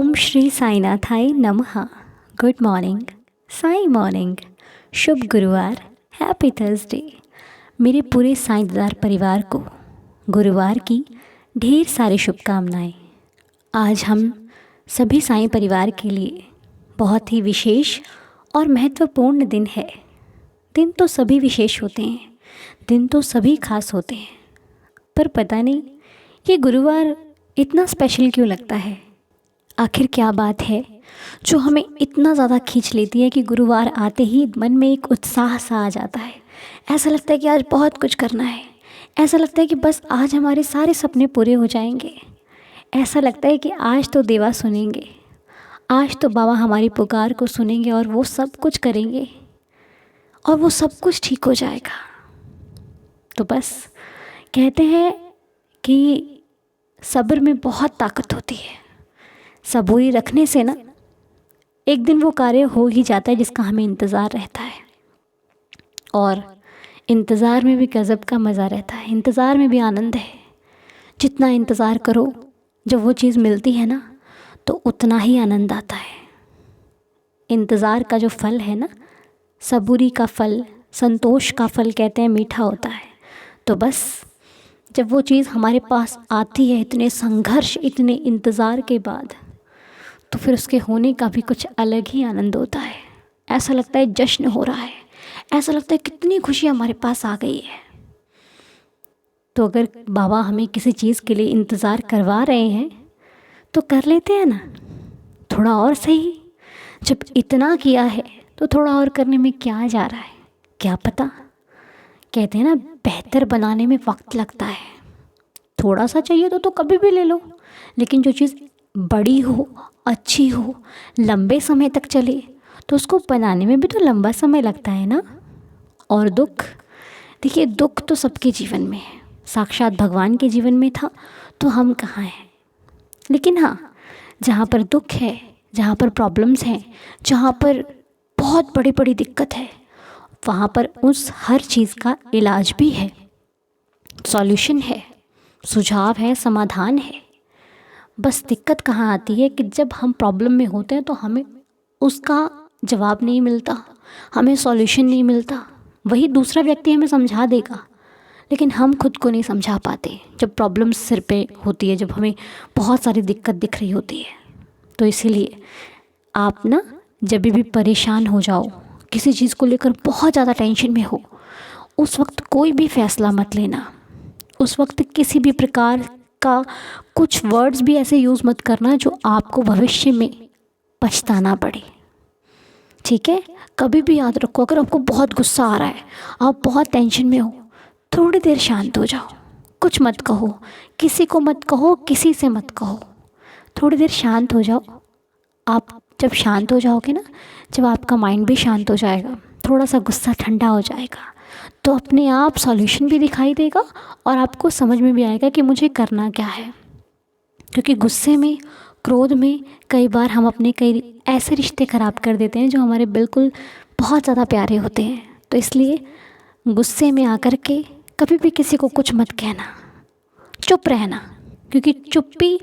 ओम श्री साईनाथाय नमः। Good morning, Sai morning, शुभ गुरुवार, happy Thursday. मेरे पूरे साईंदार परिवार को गुरुवार की ढेर सारी शुभकामनाएं। आज हम सभी साईं परिवार के लिए बहुत ही विशेष और महत्वपूर्ण दिन है। दिन तो सभी विशेष होते हैं, दिन तो सभी खास होते हैं, पर पता नहीं ये गुरुवार इतना स्पेशल क्यों लगता है। आखिर क्या बात है जो हमें इतना ज़्यादा खींच लेती है कि गुरुवार आते ही मन में एक उत्साह सा आ जाता है। ऐसा लगता है कि आज बहुत कुछ करना है, ऐसा लगता है कि बस आज हमारे सारे सपने पूरे हो जाएंगे, ऐसा लगता है कि आज तो देवा सुनेंगे, आज तो बाबा हमारी पुकार को सुनेंगे और वो सब कुछ करेंगे और वो सब कुछ ठीक हो जाएगा। तो बस कहते हैं कि सब्र में बहुत ताकत होती है। सबूरी रखने से ना एक दिन वो कार्य हो ही जाता है जिसका हमें इंतज़ार रहता है। और इंतज़ार में भी गज़ब का मज़ा रहता है, इंतज़ार में भी आनंद है। जितना इंतज़ार करो जब वो चीज़ मिलती है ना तो उतना ही आनंद आता है। इंतज़ार का जो फल है ना, सबूरी का फल, संतोष का फल कहते हैं मीठा होता है। तो बस जब वो चीज़ हमारे पास आती है इतने संघर्ष, इतने इंतज़ार के बाद, तो फिर उसके होने का भी कुछ अलग ही आनंद होता है। ऐसा लगता है जश्न हो रहा है, ऐसा लगता है कितनी खुशी हमारे पास आ गई है। तो अगर बाबा हमें किसी चीज़ के लिए इंतज़ार करवा रहे हैं तो कर लेते हैं ना, थोड़ा और सही। जब इतना किया है तो थोड़ा और करने में क्या जा रहा है, क्या पता। कहते हैं ना, बेहतर बनाने में वक्त लगता है। थोड़ा सा चाहिए तो कभी भी ले लो, लेकिन जो चीज़ बड़ी हो, अच्छी हो, लंबे समय तक चले, तो उसको बनाने में भी तो लंबा समय लगता है ना। और दुख, देखिए दुख तो सबके जीवन में है, साक्षात भगवान के जीवन में था तो हम कहाँ हैं। लेकिन हाँ, जहाँ पर दुख है, जहाँ पर प्रॉब्लम्स हैं, जहाँ पर बहुत बड़ी बड़ी दिक्कत है, वहाँ पर उस हर चीज़ का इलाज भी है, सॉल्यूशन है, सुझाव है, समाधान है। बस दिक्कत कहाँ आती है कि जब हम प्रॉब्लम में होते हैं तो हमें उसका जवाब नहीं मिलता, हमें सॉल्यूशन नहीं मिलता। वही दूसरा व्यक्ति हमें समझा देगा, लेकिन हम खुद को नहीं समझा पाते जब प्रॉब्लम सिर पे होती है, जब हमें बहुत सारी दिक्कत दिख रही होती है। तो इसीलिए आप ना जब भी परेशान हो जाओ, किसी चीज़ को लेकर बहुत ज़्यादा टेंशन में हो, उस वक्त कोई भी फैसला मत लेना। उस वक्त किसी भी प्रकार का कुछ वर्ड्स भी ऐसे यूज़ मत करना जो आपको भविष्य में पछताना पड़े। ठीक है, कभी भी याद रखो, अगर आपको बहुत गुस्सा आ रहा है, आप बहुत टेंशन में हो, थोड़ी देर शांत हो जाओ, कुछ मत कहो, किसी को मत कहो, किसी से मत कहो, थोड़ी देर शांत हो जाओ। आप जब शांत हो जाओगे ना, जब आपका माइंड भी शांत हो जाएगा, थोड़ा सा गुस्सा ठंडा हो जाएगा, तो अपने आप सॉल्यूशन भी दिखाई देगा और आपको समझ में भी आएगा कि मुझे करना क्या है। क्योंकि गुस्से में, क्रोध में कई बार हम अपने कई ऐसे रिश्ते ख़राब कर देते हैं जो हमारे बिल्कुल बहुत ज़्यादा प्यारे होते हैं। तो इसलिए गुस्से में आकर के कभी भी किसी को कुछ मत कहना, चुप रहना, क्योंकि चुप्पी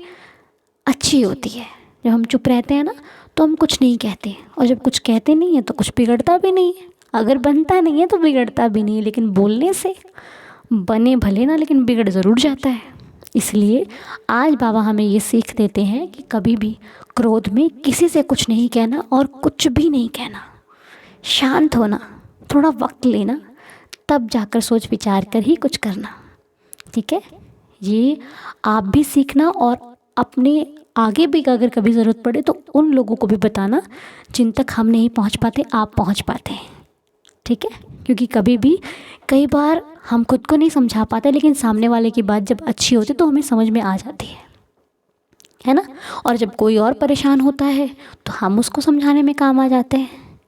अच्छी होती है। जब हम चुप रहते हैं ना तो हम कुछ नहीं कहते, और जब कुछ कहते नहीं हैं तो कुछ बिगड़ता भी नहीं है। अगर बनता नहीं है तो बिगड़ता भी नहीं है, लेकिन बोलने से बने भले ना, लेकिन बिगड़ ज़रूर जाता है। इसलिए आज बाबा हमें ये सीख देते हैं कि कभी भी क्रोध में किसी से कुछ नहीं कहना और कुछ भी नहीं कहना। शांत होना, थोड़ा वक्त लेना, तब जाकर सोच विचार कर ही कुछ करना। ठीक है, ये आप भी सीखना और अपने आगे भी अगर कभी ज़रूरत पड़े तो उन लोगों को भी बताना जिन तक हम नहीं पहुंच पाते, आप पहुंच पाते हैं। ठीक है, क्योंकि कभी भी कई बार हम खुद को नहीं समझा पाते, लेकिन सामने वाले की बात जब अच्छी होती तो हमें समझ में आ जाती है ना। और जब कोई और परेशान होता है तो हम उसको समझाने में काम आ जाते हैं।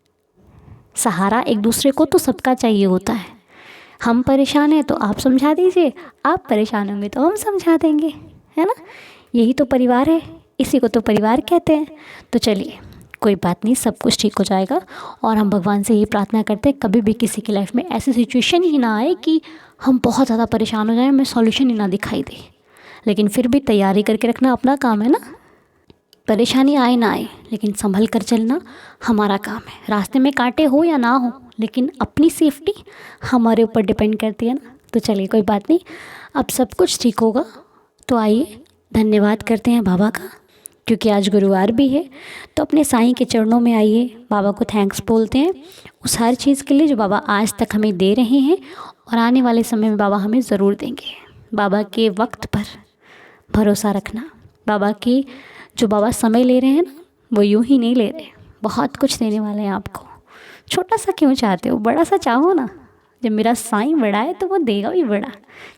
सहारा एक दूसरे को तो सबका चाहिए होता है। हम परेशान हैं तो आप समझा दीजिए, आप परेशान होंगे तो हम समझा देंगे, है ना। यही तो परिवार है, इसी को तो परिवार कहते हैं। तो चलिए, कोई बात नहीं, सब कुछ ठीक हो जाएगा। और हम भगवान से ये प्रार्थना करते हैं कभी भी किसी की लाइफ में ऐसी सिचुएशन ही ना आए कि हम बहुत ज़्यादा परेशान हो जाएं, हमें सॉल्यूशन ही ना दिखाई दे। लेकिन फिर भी तैयारी करके रखना अपना काम है ना। परेशानी आए ना आए, लेकिन संभल कर चलना हमारा काम है। रास्ते में कांटे हो या ना हो, लेकिन अपनी सेफ्टी हमारे ऊपर डिपेंड करती है ना। तो चलिए कोई बात नहीं, अब सब कुछ ठीक होगा। तो आइए धन्यवाद करते हैं बाबा का, क्योंकि आज गुरुवार भी है। तो अपने साईं के चरणों में आइए, बाबा को थैंक्स बोलते हैं उस हर चीज़ के लिए जो बाबा आज तक हमें दे रहे हैं और आने वाले समय में बाबा हमें ज़रूर देंगे। बाबा के वक्त पर भरोसा रखना। बाबा की जो बाबा समय ले रहे हैं ना, वो यूं ही नहीं ले रहे, बहुत कुछ देने वाले हैं आपको। छोटा सा क्यों चाहते हो, बड़ा सा चाहो ना। जब मेरा साईं बड़ा है तो वो देगा भी बड़ा।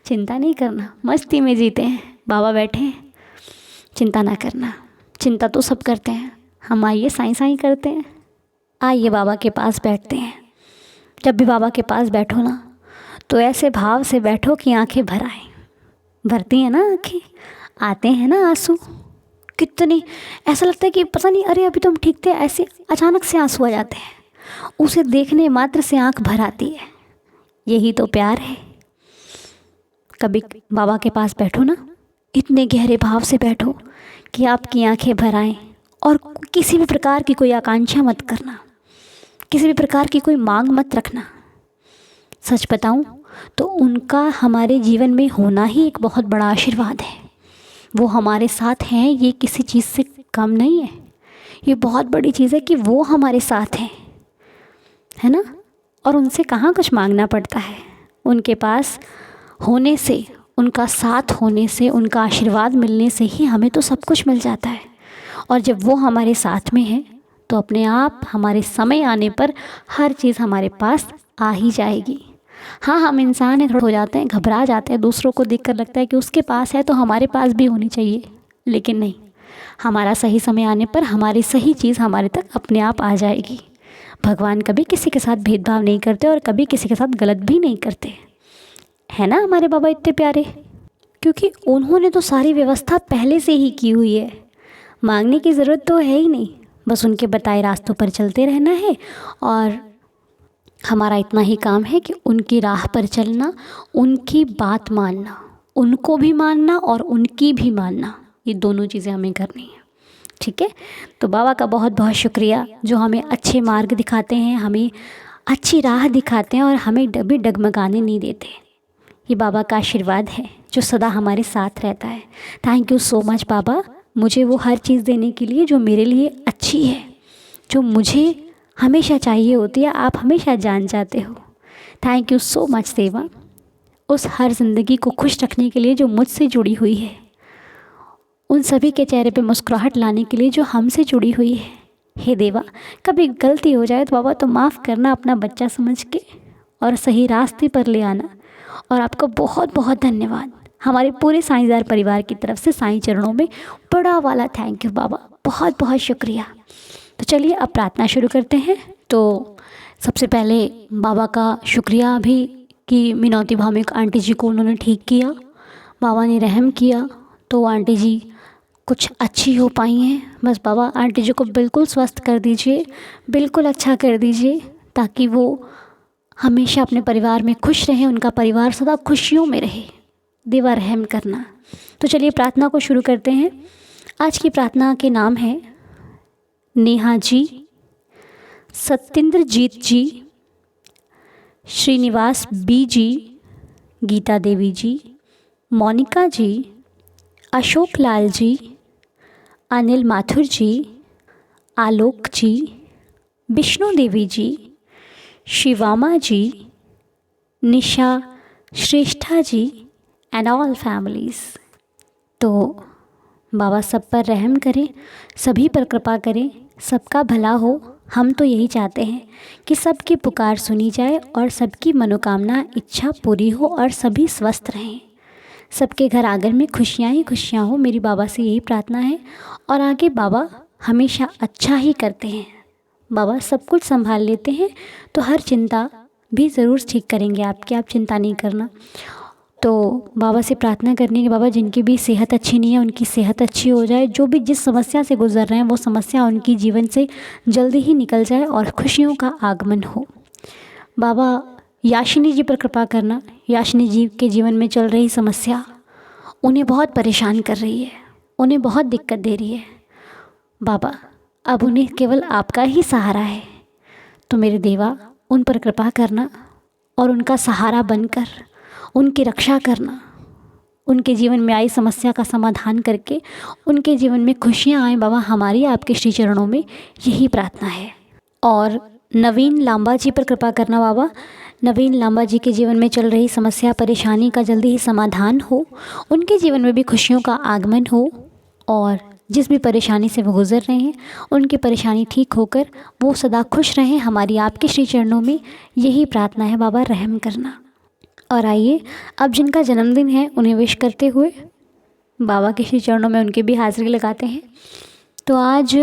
चिंता नहीं करना, मस्ती में जीते हैं, बाबा बैठे हैं, चिंता ना करना। चिंता तो सब करते हैं, हम आइए साईं साईं करते हैं। आइए बाबा के पास बैठते हैं। जब भी बाबा के पास बैठो ना, तो ऐसे भाव से बैठो कि आंखें भर आए। भरती हैं ना आंखें, आते हैं ना आंसू, कितने ऐसा लगता है कि पता नहीं, अरे अभी तो हम ठीक थे, ऐसे अचानक से आंसू आ जाते हैं। उसे देखने मात्र से आंख भर आती है। यही तो प्यार है। कभी बाबा के पास बैठो ना, इतने गहरे भाव से बैठो कि आपकी आंखें भर आएं। और किसी भी प्रकार की कोई आकांक्षा मत करना, किसी भी प्रकार की कोई मांग मत रखना। सच बताऊं तो उनका हमारे जीवन में होना ही एक बहुत बड़ा आशीर्वाद है। वो हमारे साथ हैं, ये किसी चीज़ से कम नहीं है। ये बहुत बड़ी चीज़ है कि वो हमारे साथ हैं, है ना। और उनसे कहाँ कुछ मांगना पड़ता है। उनके पास होने से, उनका साथ होने से, उनका आशीर्वाद मिलने से ही हमें तो सब कुछ मिल जाता है। और जब वो हमारे साथ में है तो अपने आप हमारे समय आने पर हर चीज़ हमारे पास आ ही जाएगी। हाँ, हम इंसान हैं, थोड़ा हो जाते हैं, घबरा जाते हैं, दूसरों को देखकर लगता है कि उसके पास है तो हमारे पास भी होनी चाहिए। लेकिन नहीं, हमारा सही समय आने पर हमारी सही चीज़ हमारे तक अपने आप आ जाएगी। भगवान कभी किसी के साथ भेदभाव नहीं करते और कभी किसी के साथ गलत भी नहीं करते, है ना। हमारे बाबा इतने प्यारे, क्योंकि उन्होंने तो सारी व्यवस्था पहले से ही की हुई है। मांगने की ज़रूरत तो है ही नहीं, बस उनके बताए रास्तों पर चलते रहना है। और हमारा इतना ही काम है कि उनकी राह पर चलना, उनकी बात मानना, उनको भी मानना और उनकी भी मानना, ये दोनों चीज़ें हमें करनी है। ठीक है। तो बाबा का बहुत बहुत शुक्रिया जो हमें अच्छे मार्ग दिखाते हैं, हमें अच्छी राह दिखाते हैं और हमें कभी डगमगाने नहीं देते। ये बाबा का आशीर्वाद है जो सदा हमारे साथ रहता है। थैंक यू सो मच बाबा, मुझे वो हर चीज़ देने के लिए जो मेरे लिए अच्छी है, जो मुझे हमेशा चाहिए होती है, आप हमेशा जान जाते हो। थैंक यू सो मच देवा, उस हर ज़िंदगी को खुश रखने के लिए जो मुझसे जुड़ी हुई है, उन सभी के चेहरे पे मुस्कुराहट लाने के लिए जो हमसे जुड़ी हुई है। हे देवा, कभी गलती हो जाए तो बाबा तो माफ़ करना, अपना बच्चा समझ के और सही रास्ते पर ले आना। और आपका बहुत बहुत धन्यवाद हमारे पूरे साईंदार परिवार की तरफ से। साईं चरणों में बड़ा वाला थैंक यू बाबा, बहुत बहुत शुक्रिया। तो चलिए अब प्रार्थना शुरू करते हैं। तो सबसे पहले बाबा का शुक्रिया भी कि मिनौती भावमिक आंटी जी को उन्होंने ठीक किया, बाबा ने रहम किया तो आंटी जी कुछ अच्छी हो पाई हैं। बस बाबा आंटी जी को बिल्कुल स्वस्थ कर दीजिए, बिल्कुल अच्छा कर दीजिए, ताकि वो हमेशा अपने परिवार में खुश रहें, उनका परिवार सदा खुशियों में रहे। देवा रहम करना। तो चलिए प्रार्थना को शुरू करते हैं। आज की प्रार्थना के नाम है Neha ji, Satyendrajit ji, Srinivas B ji, Geeta Devi ji, Monika ji, Ashok Lal ji, Anil Mathur ji, Alok ji, Vishnu Devi ji, Shivama ji, Nisha Shrestha ji and all families. तो बाबा सब पर रहम करें, सभी पर कृपा करें, सबका भला हो। हम तो यही चाहते हैं कि सबकी पुकार सुनी जाए और सबकी मनोकामना इच्छा पूरी हो और सभी स्वस्थ रहें। सबके घर आंगन में खुशियाँ ही खुशियाँ हो, मेरी बाबा से यही प्रार्थना है। और आगे बाबा हमेशा अच्छा ही करते हैं, बाबा सब कुछ संभाल लेते हैं। तो हर चिंता भी ज़रूर ठीक करेंगे आपकी, आप चिंता नहीं करना। तो बाबा से प्रार्थना करने के बाबा जिनकी भी सेहत अच्छी नहीं है उनकी सेहत अच्छी हो जाए, जो भी जिस समस्या से गुजर रहे हैं वो समस्या उनकी जीवन से जल्दी ही निकल जाए और खुशियों का आगमन हो। बाबा याशिनी जी पर कृपा करना, याशिनी जी के जीवन में चल रही समस्या उन्हें बहुत परेशान कर रही है, उन्हें बहुत दिक्कत दे रही है। बाबा अब उन्हें केवल आपका ही सहारा है, तो मेरे देवा उन पर कृपा करना और उनका सहारा बनकर उनकी रक्षा करना, उनके जीवन में आई समस्या का समाधान करके उनके जीवन में खुशियाँ आएँ बाबा, हमारी आपके श्री चरणों में यही प्रार्थना है। और नवीन लांबा जी पर कृपा करना बाबा, नवीन लांबा जी के जीवन में चल रही समस्या परेशानी का जल्दी ही समाधान हो, उनके जीवन में भी खुशियों का आगमन हो और जिस भी परेशानी से वो गुज़र रहे हैं उनकी परेशानी ठीक होकर वो सदा खुश रहें, हमारी आपके श्री चरणों में यही प्रार्थना है बाबा, रहम करना। और आइए अब जिनका जन्मदिन है उन्हें विश करते हुए बाबा के श्री चरणों में उनकी भी हाज़िरी लगाते हैं। तो आज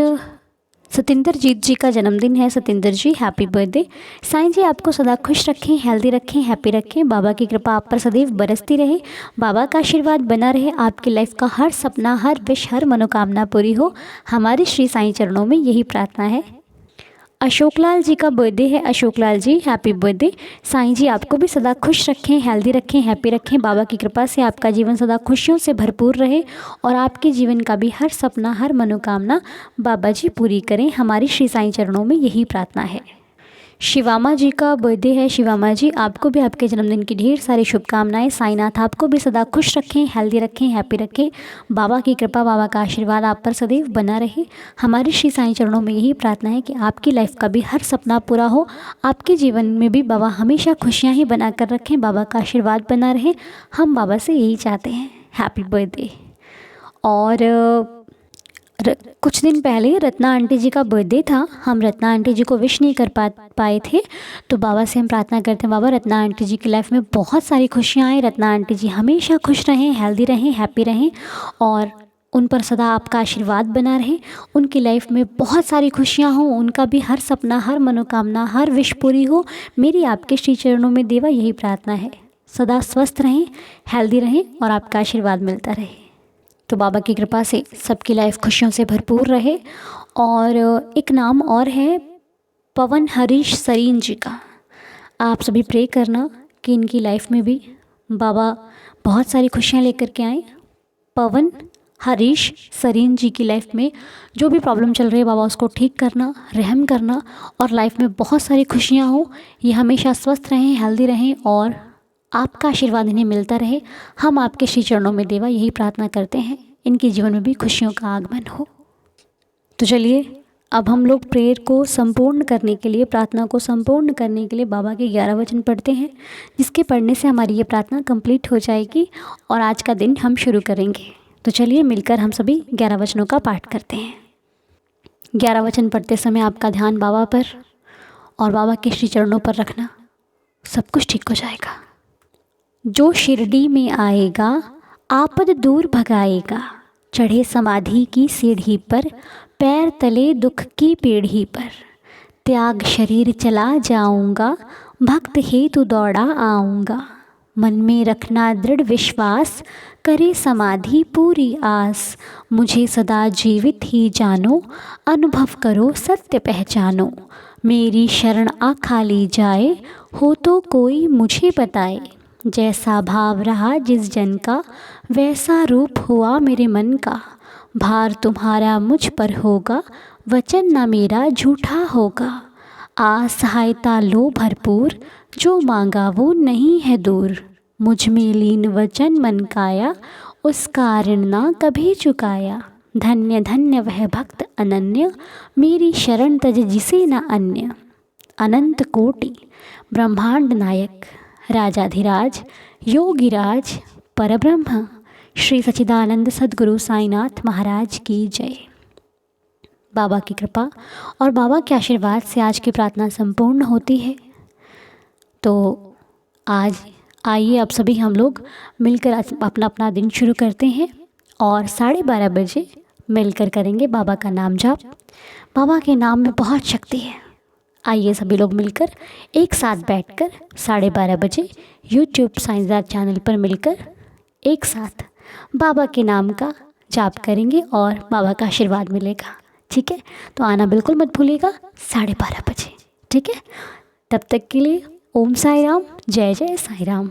सतिंदरजीत जी का जन्मदिन है। सतिंदर जी हैप्पी बर्थडे। साईं जी आपको सदा खुश रखें, हेल्दी रखें, हैप्पी रखें, बाबा की कृपा आप पर सदैव बरसती रहे, बाबा का आशीर्वाद बना रहे, आपकी लाइफ का हर सपना, हर विश, हर मनोकामना पूरी हो, हमारे श्री साईं चरणों में यही प्रार्थना है। अशोकलाल जी का बर्थडे है। अशोकलाल जी हैप्पी बर्थडे। साईं जी आपको भी सदा खुश रखें, हेल्दी रखें, हैप्पी रखें, बाबा की कृपा से आपका जीवन सदा खुशियों से भरपूर रहे और आपके जीवन का भी हर सपना, हर मनोकामना बाबा जी पूरी करें, हमारी श्री साईं चरणों में यही प्रार्थना है। शिवामा जी का बर्थडे है। शिवामा जी आपको भी आपके जन्मदिन की ढेर सारी शुभकामनाएं। साईनाथ आपको भी सदा खुश रखें, हेल्दी रखें, हैप्पी रखें, बाबा की कृपा, बाबा का आशीर्वाद आप पर सदैव बना रहे, हमारे श्री साईं चरणों में यही प्रार्थना है कि आपकी लाइफ का भी हर सपना पूरा हो, आपके जीवन में भी बाबा हमेशा खुशियाँ ही बना कर रखें, बाबा का आशीर्वाद बना रहे, हम बाबा से यही चाहते हैं। Happy birthday. और कुछ दिन पहले रत्ना आंटी जी का बर्थडे था, हम रत्ना आंटी जी को विश नहीं कर पाए थे, तो बाबा से हम प्रार्थना करते हैं बाबा रत्ना आंटी जी की लाइफ में बहुत सारी खुशियाँ आएँ, रत्ना आंटी जी हमेशा खुश रहें, हेल्दी रहें, हैप्पी रहें और उन पर सदा आपका आशीर्वाद बना रहे, उनकी लाइफ में बहुत सारी खुशियाँ हों, उनका भी हर सपना, हर मनोकामना, हर विश पूरी हो, मेरी आपके श्री चरणों में देवा यही प्रार्थना है। सदा स्वस्थ रहें, हेल्दी रहें और आपका आशीर्वाद मिलता रहे, तो बाबा की कृपा से सबकी लाइफ खुशियों से भरपूर रहे। और एक नाम और है पवन हरीश सरीन जी का, आप सभी प्रे करना कि इनकी लाइफ में भी बाबा बहुत सारी खुशियाँ लेकर के आएँ। पवन हरीश सरीन जी की लाइफ में जो भी प्रॉब्लम चल रही है बाबा उसको ठीक करना, रहम करना और लाइफ में बहुत सारी खुशियाँ हो, ये हमेशा स्वस्थ रहें, हेल्दी रहें और आपका आशीर्वाद इन्हें मिलता रहे, हम आपके श्री चरणों में देवा यही प्रार्थना करते हैं, इनके जीवन में भी खुशियों का आगमन हो। तो चलिए अब हम लोग प्रेयर को संपूर्ण करने के लिए, प्रार्थना को संपूर्ण करने के लिए बाबा के 11 वचन पढ़ते हैं, जिसके पढ़ने से हमारी ये प्रार्थना कंप्लीट हो जाएगी और आज का दिन हम शुरू करेंगे। तो चलिए मिलकर हम सभी 11 वचनों का पाठ करते हैं। 11 वचन पढ़ते समय आपका ध्यान बाबा पर और बाबा के श्री चरणों पर रखना, सब कुछ ठीक हो जाएगा। जो शिरडी में आएगा आपद दूर भगाएगा, चढ़े समाधि की सीढ़ी पर, पैर तले दुख की पीढ़ी पर, त्याग शरीर चला जाऊंगा, भक्त हेतु दौड़ा आऊंगा, मन में रखना दृढ़ विश्वास, करे समाधि पूरी आस, मुझे सदा जीवित ही जानो, अनुभव करो सत्य पहचानो, मेरी शरण आ खाली जाए, हो तो कोई मुझे बताए, जैसा भाव रहा जिस जन का, वैसा रूप हुआ मेरे मन का, भार तुम्हारा मुझ पर होगा, वचन न मेरा झूठा होगा, असहायता लो भरपूर, जो मांगा वो नहीं है दूर, मुझ में लीन वचन मन काया, उसका ऋण ना कभी चुकाया, धन्य धन्य वह भक्त अनन्य, मेरी शरण तज जिसे न अन्य, अनंत कोटि ब्रह्मांड नायक, राजाधिराज योगिराज परब्रह्म, श्री सच्चिदानंद सद्गुरु साईनाथ महाराज की जय। बाबा की कृपा और बाबा के आशीर्वाद से आज की प्रार्थना संपूर्ण होती है। तो आज आइए अब सभी हम लोग मिलकर अपना अपना दिन शुरू करते हैं और 12:30 बजे मिलकर करेंगे बाबा का नाम जाप। बाबा के नाम में बहुत शक्ति है। आइए सभी लोग मिलकर एक साथ बैठकर 12:30 बजे यूट्यूब साईंदास चैनल पर मिलकर एक साथ बाबा के नाम का जाप करेंगे और बाबा का आशीर्वाद मिलेगा। ठीक है, तो आना बिल्कुल मत भूलिएगा 12:30 बजे। ठीक है, तब तक के लिए ओम साई राम, जय जय साई राम।